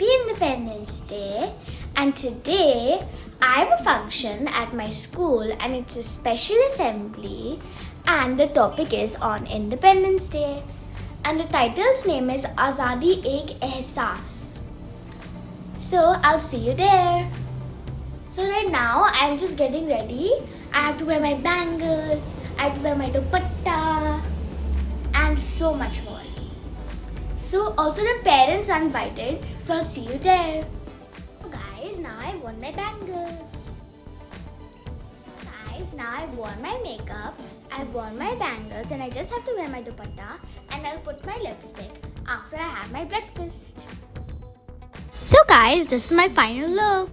Independence Day, and today I have a function at my school and it's a special assembly, and the topic is on Independence Day, and the title's name is Azadi Ek Ehsaas. So I'll see you there. So right now I'm just getting ready. I have to wear my bangles, I have to wear my dupatta and so much more. So also the parents are invited, so I'll see you there. So guys, now I've worn my bangles. Guys, now I've worn my makeup, I've worn my bangles, and I just have to wear my dupatta and I'll put my lipstick after I have my breakfast. So guys, this is my final look.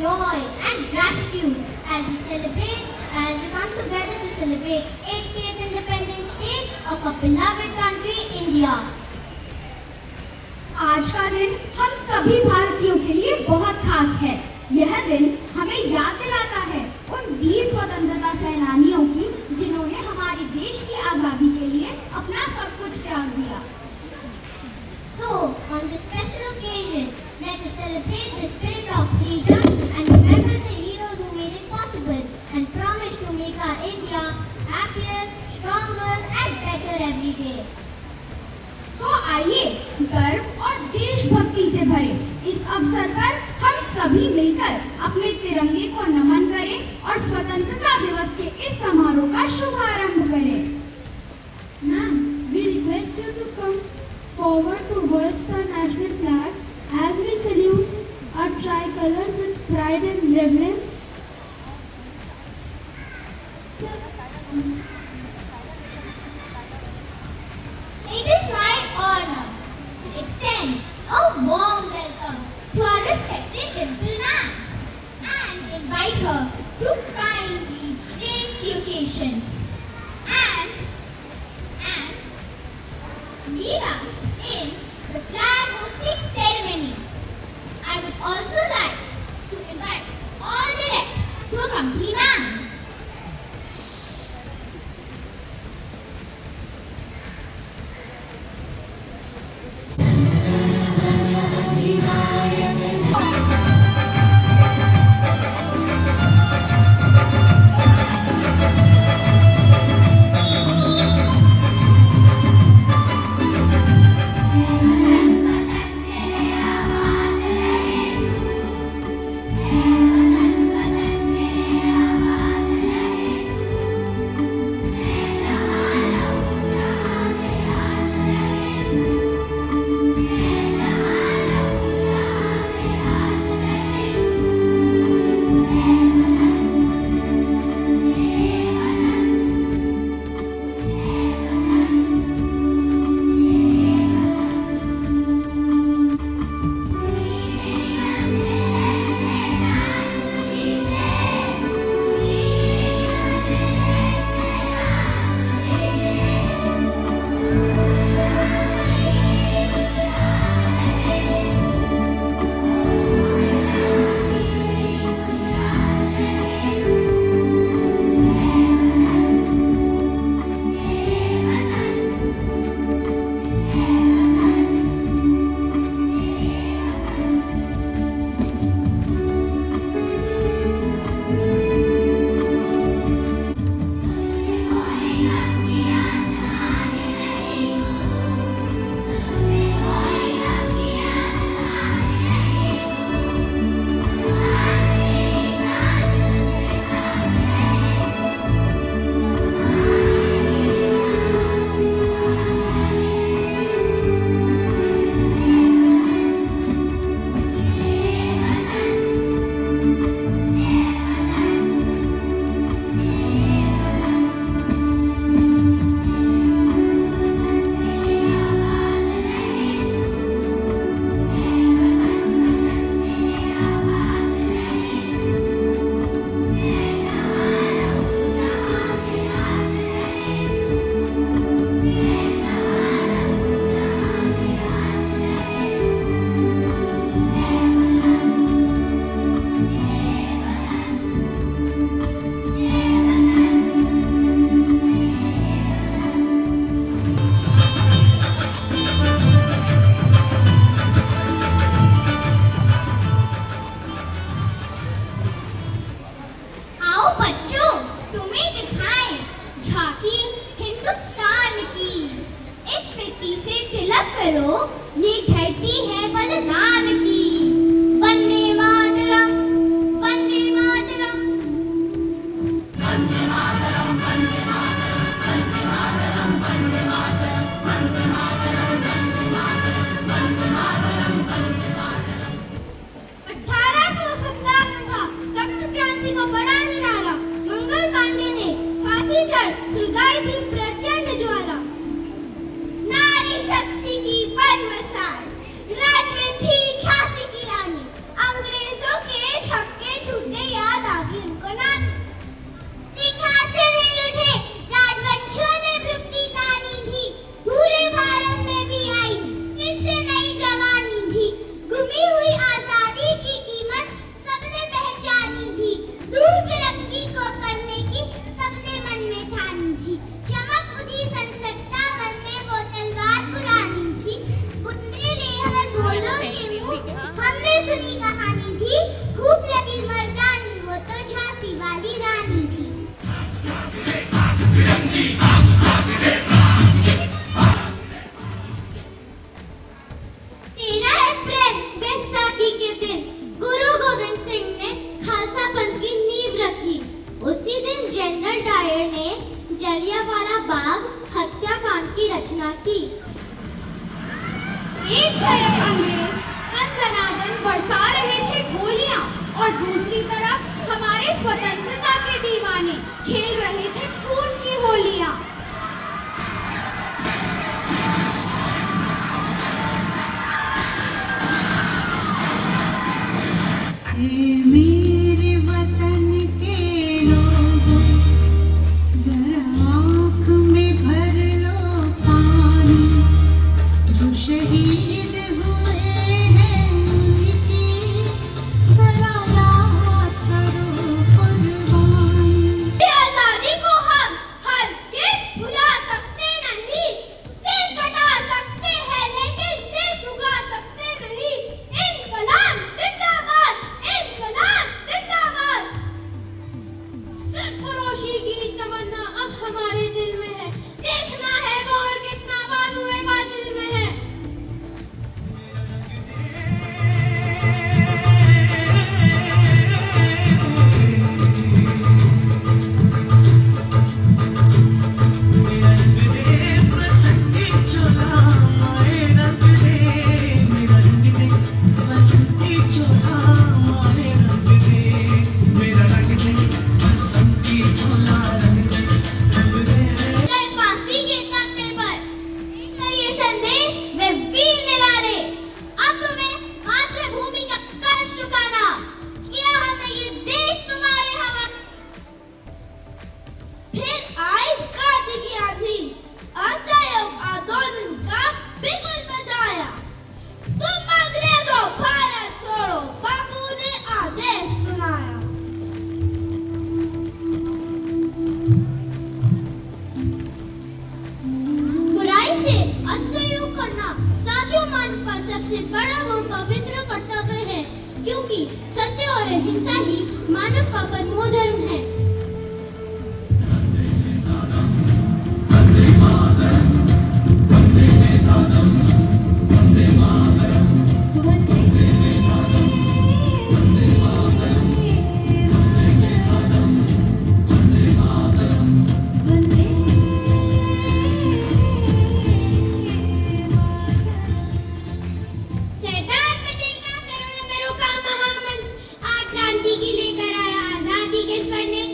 Joy and gratitude as we come together to celebrate 80th Independence Day of our beloved country, India. आज का दिन हम सभी भारतीयों के लिए बहुत खास है। यह दिन हमें याद दिलाता है उन वीर स्वतंत्रता सेनानियों की जिन्होंने हमारे देश की आजादी के लिए अपना सब कुछ त्याग दिया। So, on this special occasion, let us celebrate the spirit of freedom and remember the heroes who made it possible and promise to make our India happier, stronger and better every day. तो आइए गर्व और देशभक्ति से भरे इस अवसर पर हम सभी मिलकर अपने तिरंगे को नमन करें और स्वतंत्रता दिवस के इस समारोह का शुभारंभ करें। Ma'am, we request you to come forward to hoist the national flag as we salute our tricolor with pride and reverence. It is my honor to extend a warm welcome to our respected Dimple Ma'am and invite her to kindly grace the occasion. And आओ बच्चों, तुम्हें दिखाएं झांकी हिंदुस्तान की। इस मिट्टी से तिलक करो, ये धरती है बलिदान की। वंदे मातरम, वंदे मातरम। वंदे मातरम, वंदे मातरम, वंदे मातरम, वंदे मातरम, वंदे मातरम, वंदे मातरम, वंदे मातरम, वंदे मातरम। 1857 का संघ क्रांति का बड़ा निराला मंगल पांडे ने फांसी चढ़ सुलगाई थी प्रचंड ज्वाला। नारी शक्ति की परमसार राज में थी झांसी की रानी। अंग्रेजों के छक्के छूटे याद आ गई उनको नानी। सिंहासन हिल उठे, राजवंशियों ने भुक्ति तानी थी। पूरे भारत में भी आई फिर से नई जवानी थी। गुमी हुई आजादी की कीमत सबने पहचानी थी। दूर फिरंगी को करने की सबने मन में ठानी थी। चमक उठी सनसकता मन में वो तलवार पुरानी थी। पुत्री ले हर बोलो के मुंह हमने सुनी कहानी थी। खूब लगी मर्दानी वो तो झांसी वाली रानी थी। 13 अप्रैल बैसाखी के दिन गुरु गोविंद सिंह ने खालसा पंथ की नींव रखी। उसी दिन जनरल डायर ने जलियांवाला बाग हत्याकांड की रचना की। एक तरफ अंग्रेज अंधनादन बरसा रहे थे गोलियां और दूसरी तरफ हमारे स्वतंत्रता के दीवाने खेल रहे थे खून की होलियां। मेरे वतन के लोगों, जरा आँख में भर लो पानी। जो शहीद हुए हैं उनकी जरा याद करो कुर्बानी। आजादी को हम हरगिज़ भुला सकते नहीं। सिर कटा सकते हैं लेकिन सिर झुका सकते नहीं। इनकलाब जिंदाबाद, इनकलाब जिंदाबाद। सरफरोशी की तमन्ना अब हमारे दिल में है। देखना है गौर कितना बाजुए कातिल में है। जय फांसी के तख्ते पर देकर ये संदेश वे वीर निराले। अब तुम्हें मातृभूमि का कर्ज चुकाना। किया हमने ये देश तुम्हारे हवाले। फिर आई क्रांति की आंधी, असहयोग आंदोलन का बिगुल बजाया। तुम अंग्रेजों भारत छोड़ो, बापू ने आदेश सुनाया। बुराई से असहयोग करना साथियों मानव का सबसे बड़ा व पवित्र कर्तव्य है, क्योंकि सत्य और अहिंसा ही मानव का परमो धर्म है। सरदार पटेल का करोड़ों में रोका महामंत्र आज क्रांति की लेकर आया आजादी के स्वर्णिम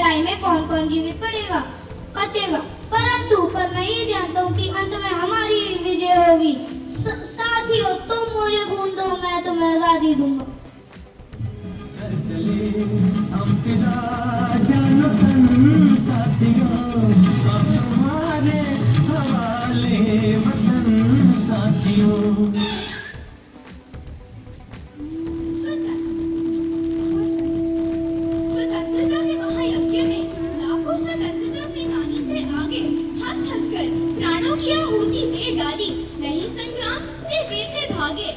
लड़ाई में कौन कौन जीवित बचेगा, परंतु पर मैं ये जानता हूँ कि अंत में हमारी विजय होगी। साथियों, तुम मुझे खून दो, मैं तुम्हें आजादी दूंगा। हम पिता जानो सन साथियों, हम तुम्हारे हवाले वतन साथियों। स्वतंत्रता के महायज्ञ में लाखों स्वतंत्रता सेनानी से आगे हंस हंसकर प्राणों की आहुति दे डाली, नहीं संग्राम से वे थे भागे।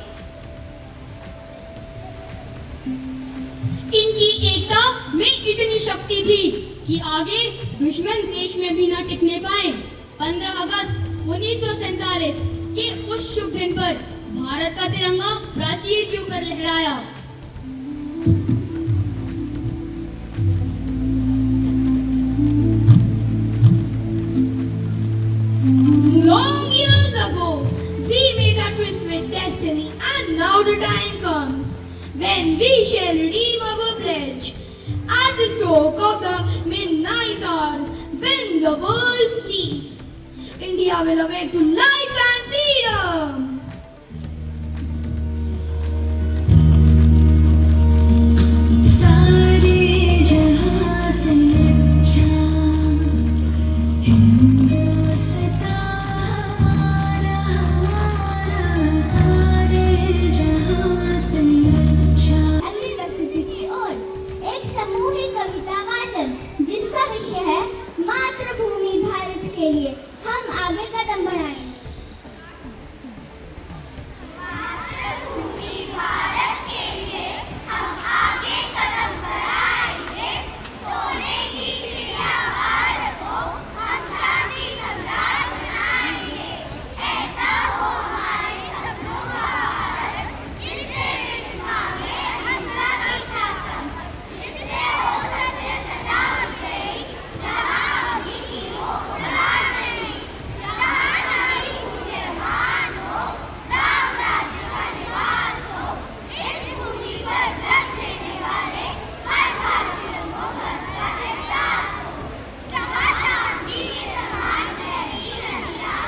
इनकी एकता में इतनी शक्ति थी कि आगे दुश्मन देश में भी न टिकने पाए। 15 अगस्त 1947 के उस शुभ दिन पर भारत का तिरंगा प्राचीर के ऊपर लहराया। Long years ago, we made a tryst with destiny, and now the time comes when we shall redeem our pledge. At the stroke of the midnight hour, when the world sleeps, India will awake to life and freedom. अगली प्रस्तुति की ओर एक सामूहिक कविता वाचन, जिसका विषय है मातृभूमि भारत के लिए हम आगे कदम बढ़ाएंगे। मातृभूमि भारत के लिए हम आगे कदम बढ़ाएंगे, सोने की चिड़िया भारत को हम शांति सम्राट बनाएंगे। ऐसा हो हमारे सपनों का भारत, जिससे विश्व मांगे हमला की ताकत, जिससे हो सत्य सदा विजयी, जहाँ अग्नि की हो उड़ान नहीं, जहाँ नारी पूजे मान हो, राम राज्य का निवास हो। इस भूमि पर जन्म लेने वाले हर भारतीय को गर्व का एहसास हो, जहाँ शांति के समान बहती नदियाँ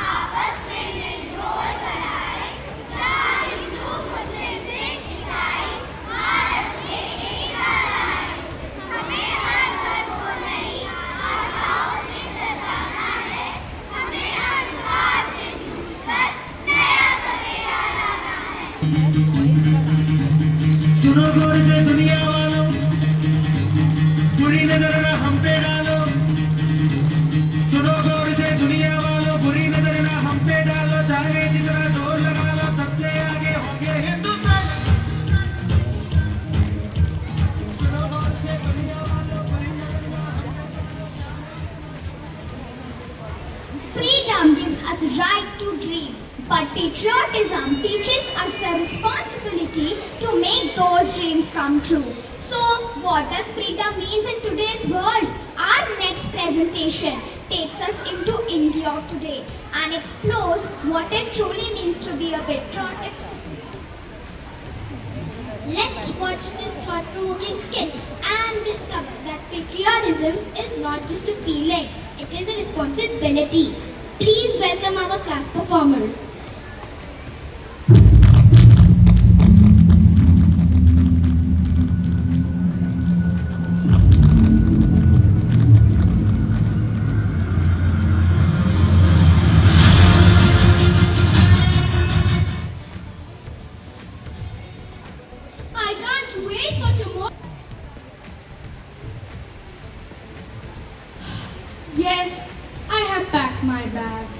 आपस में मेलजोल बढ़ाए, जहाँ हिंदू मुस्लिम सिख ईसाई भारत में एक कहलाए। हमें हर घर को नई आशाओं से सजाना है, हमें अंधकार से जूझकर नया सवेरा लाना है। सुनो गौर से दुनिया वालों, बुरी नजर न हम पे डालो। सुनो गौर से दुनिया वालों, बुरी नजर न हम पे डालो। चाहे जितना जोर लगा लो, सबसे आगे होंगे हिंदुस्तान। सुनो गौर से दुनिया वालों, बुरी नजर न हम Freedom gives us right to dream, but patriotism teaches us the responsibility to make those dreams come true. So, what does freedom mean in today's world? Our next presentation takes us into India of today and explores what it truly means to be a patriotic citizen. Let's watch this thought-provoking skit and discover that patriotism is not just a feeling, it is a responsibility. Please welcome our class performers. I can't wait for tomorrow. Yes, I have packed my bags.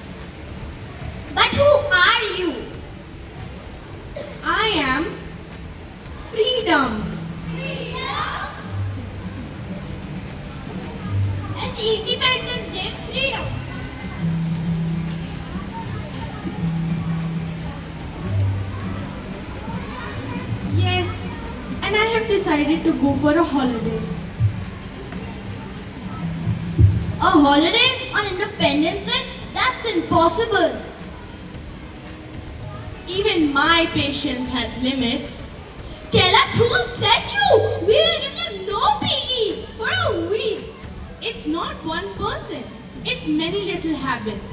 But who are you? I am freedom. It's Independence Day freedom. Yes, and I have decided to go for a holiday. A holiday on Independence Day? That's impossible. Even my patience has limits. Tell us who upset you. We will give them no PE for a week. It's not one person, it's many little habits.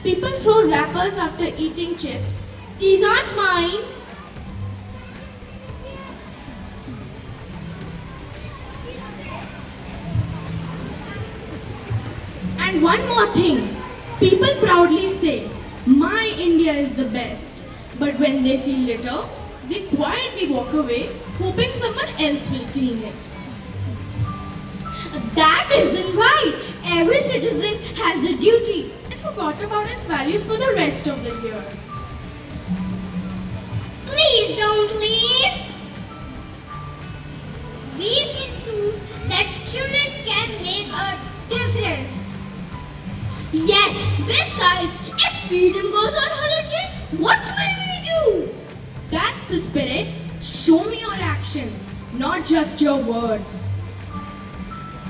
People throw wrappers after eating chips. These aren't mine. And one more thing. People proudly say, my India is the best. But when they see litter, they quietly walk away, hoping someone else will clean it. That isn't right. Every citizen has a duty. And forgot about its values for the rest of the year. Please don't leave. We can prove that children can make a difference. Yes, besides, if freedom goes on holiday, what will we do? That's the spirit. Show me your actions, not just your words.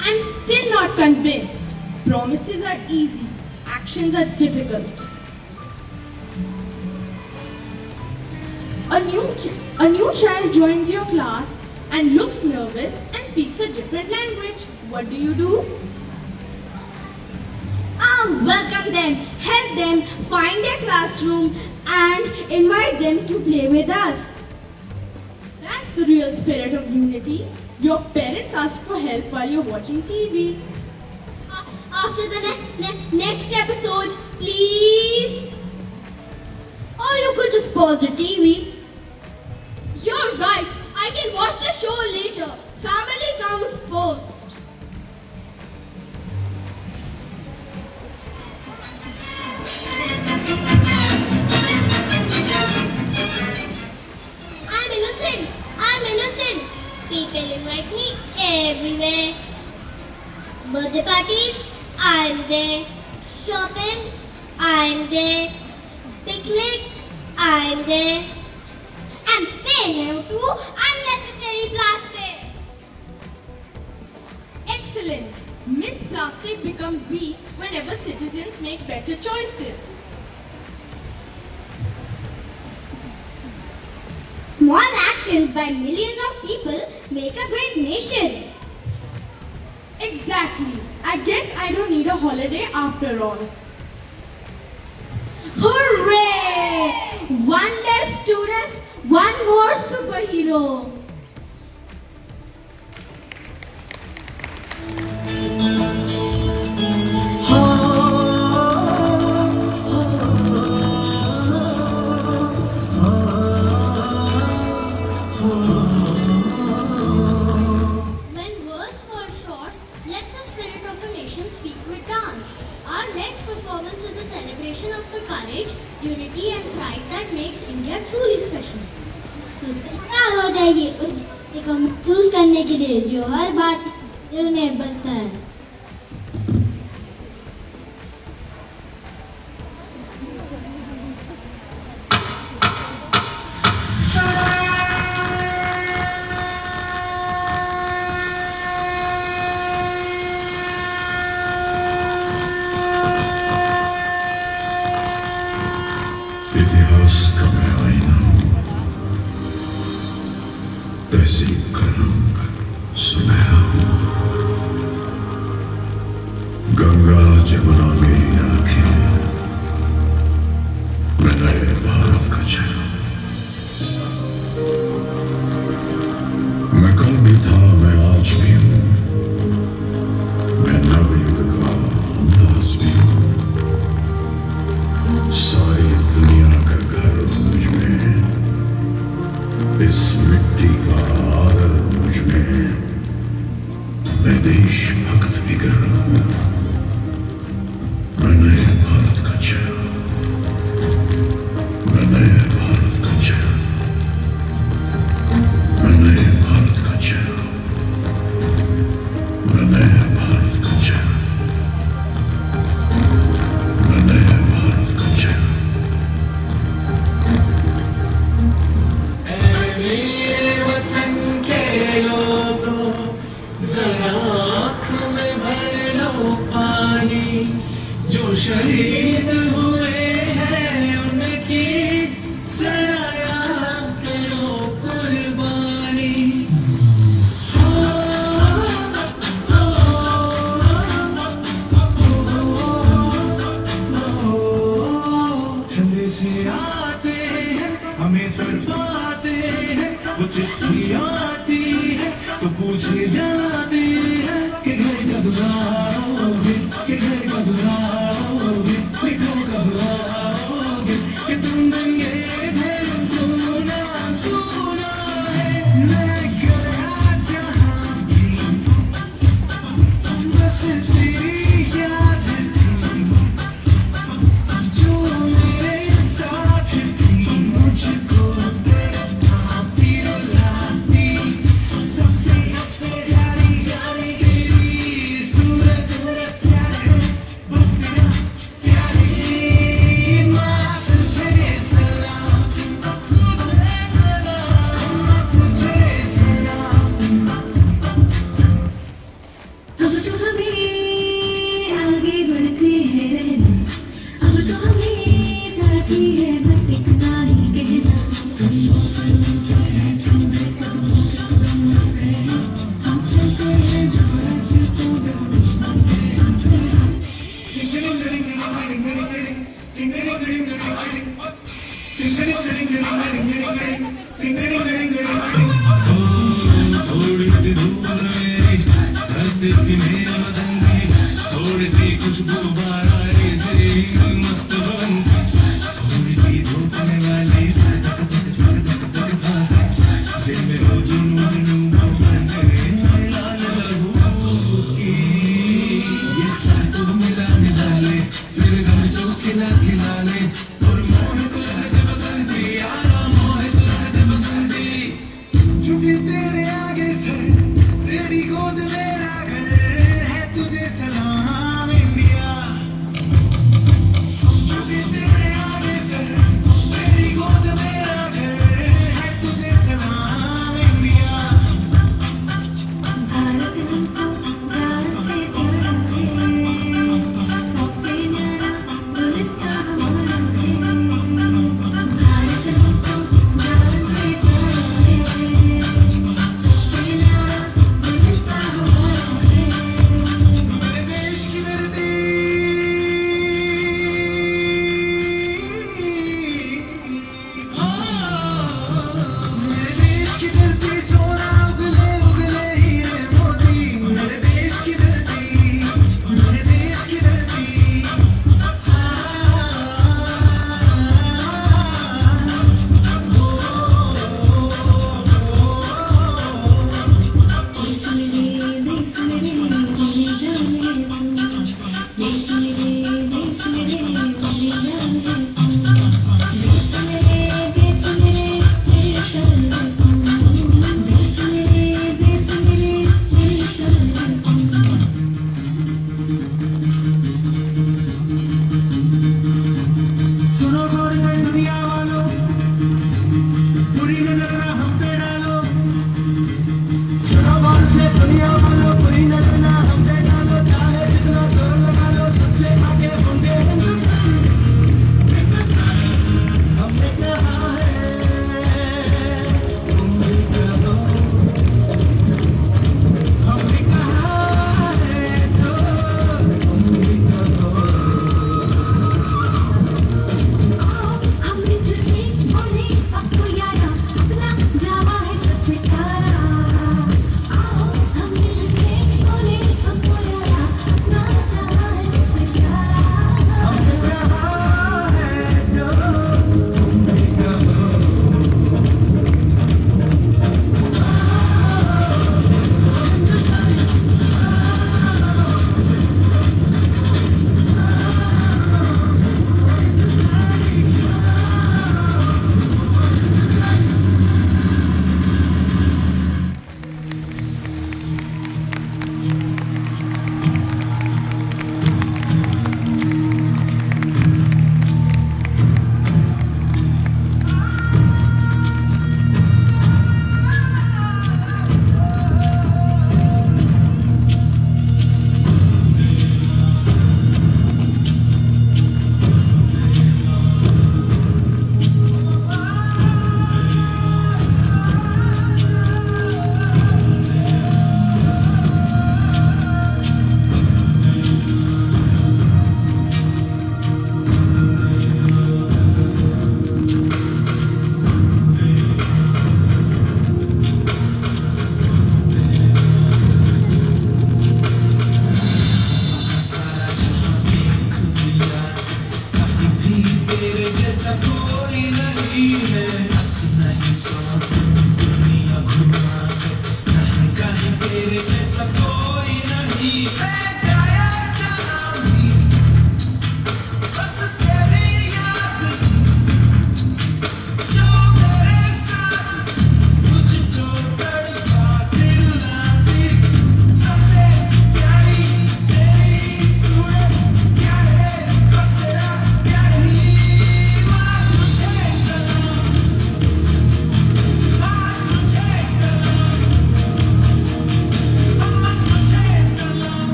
I'm still not convinced. Promises are easy, actions are difficult. A new child joins your class and looks nervous and speaks a different language. What do? Welcome them, help them find their classroom and invite them to play with us. That's the real spirit of unity. Your parents ask for help while you're watching TV. After the next episode, please. Or you could just pause the TV. You're right. I can watch the show later. Family comes first. I'm innocent. People invite me everywhere. Birthday parties, I'm there. Shopping, I'm there. Picnic, I'm there. And say no to unnecessary plastic. Excellent. Miss Plastic becomes we whenever citizens make better choices. Small actions by millions of people make a great nation. Exactly. I guess I don't need a holiday after all. Hooray! One less student, one more superhero. When words fall short, let the spirit of a nation speak with dance. Our next performance is a celebration of the courage, unity and pride that makes India truly special. तो तैयार हो जाइए उस जज्बे को महसूस करने के लिए जो हर बात दिल में बसता है. इतिहास का मैं आईना हूँ, तहसीब का रंग सुनहरा हूँ, गंगा जमुना मेरी आंखें, मैं नए भारत का चेहरा। मैं कल भी था, मैं आज भी हूँ, मैं नवयुग का अंदाज भी हूँ। सारी दुनिया का घर मुझ में, इस मिट्टी का आदर मुझ में, मैं देशभक्त भी कर रहा हूँ, मैं नए भारत का चेहरा, मैं नए भारत का चेहरा, मैं नए भारत का चेहरा, मैं नए भारत का चेहरा, मैं नए भारत का चेहरा। मेरे वतन के लोगों, जरा आँख में भर लो पानी, जो शहीद हुए हैं उनकी जरा याद करो कुर्बानी। कर पाते हैं, वो चिट्ठी आती है तो पूछे जाते हैं कि घर कब आओगे, कि घर कब आओगे, लिखो कब आओगे, कि तुम ये घर सोना सोना है। मैं गया जहाँ भी बस तेरी याद थी, जो मेरे साथ थी, मुझको तड़पाती रुलाती, सबसे प्यारी प्यारी तेरी सूरत प्यारे, बस तेरा प्यारी माँ तुझे सलाम, तुझे सलाम। अब तो हमें आगे बढ़ते हैं रहना, अब तो हमें साथी है बस इतना ही कहना। कदमों से मिलते हैं ठंडे कदमों से कदम रख रहे हैं, हम चलते हैं जहाँ से तो दुश्मन है आते हैं। थोड़ी सी दूर मेरी धरती की मेरा बदन की, थोड़ी सी खुशबू बारारी से मस्त बन की, थोड़ी सी धोखने वाली धक धक धक धक धक धक, दिल में हो जुनून बने लाल लहू की, ये साथ तो मिला मिला ले, फिर गम जो खिला खिला ले, और मोह तो रहते बसंती यारा, मोह तो रहते बसंती, झुके तेरे आगे सर, तेरी गोद मेरा घर,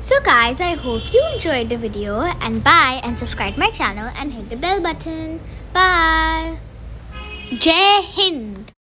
So guys, I hope you enjoyed the video, and bye, and subscribe my channel and hit the bell button. Bye. Jai Hind.